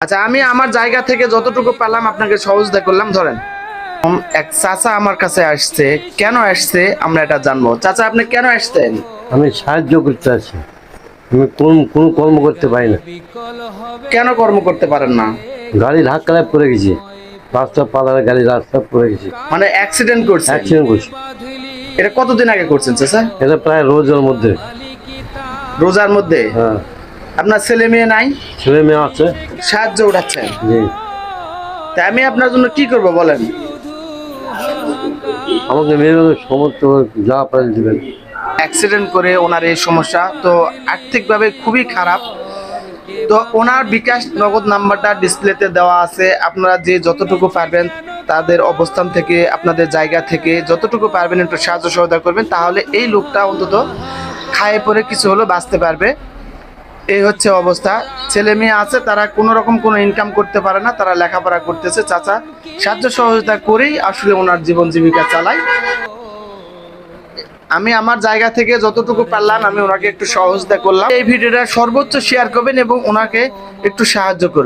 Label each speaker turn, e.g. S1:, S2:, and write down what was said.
S1: আচ্ছা, আমি আমার জায়গা থেকে যতটুকু পেলাম আপনাকে সহযোগিতা করলাম। ধরেন এক চাচা আমার কাছে আসছে, কেন আসছে আমরা এটা জানবো। চাচা, আপনি কেন আসছেন?
S2: আমি সাহায্য করতে আছি। আমি কোনো কর্ম করতে পারি না।
S1: কেন কর্ম করতে পারেন না?
S2: গাড়ি ধাক্কায় পড়ে গেছি, রাস্তা পালার গাড়ি রাস্তা পড়ে গেছি,
S1: মানে অ্যাক্সিডেন্ট করছেন?
S2: অ্যাক্সিডেন্ট করছি।
S1: এটা কতদিন আগে করছেন চাচা?
S2: এটা প্রায় রোজের মধ্যে।
S1: রোজার মধ্যে?
S2: হ্যাঁ।
S1: আপনার ছেলে মেয়ে নাই?
S2: ছেলে মেয়ে আছে।
S1: সাহায্য উঠাচ্ছেন?
S2: জি।
S1: তাই আমি আপনার জন্য কি করব বলেন?
S2: আমাকে মেয়ে সমস্ত যা পারেন দিবেন।
S1: অ্যাক্সিডেন্ট করে ওনার এই সমস্যা, তো আর্থিকভাবে খুবই খারাপ। তো ওনার বিকাশ নগদ নাম্বারটা ডিসপ্লেতে দেওয়া আছে। আপনারা যে যতটুকু পারবেন তাদের অবস্থান থেকে, আপনাদের জায়গা থেকে যতটুকু পারবেন একটু সাহায্য সহযোগিতা করবেন, তাহলে এই লোকটা অন্তত খায়ে পরে কিছু হলেও বাঁচতে পারবে। এই হচ্ছে অবস্থা। ছেলে মেয়ে আছে, তারা কোনো রকম কোনো ইনকাম করতে পারে না, তারা লেখাপড়া করতেছে। চাচা সাহায্য সহযোগিতা করেই আসলে ওনার জীবন জীবিকা চালায়। আমি আমার জায়গা থেকে যতটুকু পারলাম আমি ওনাকে একটু সহযোগিতা করলাম। এই ভিডিওটা সর্বোচ্চ শেয়ার করবেন এবং ওনাকে একটু সাহায্য করবেন।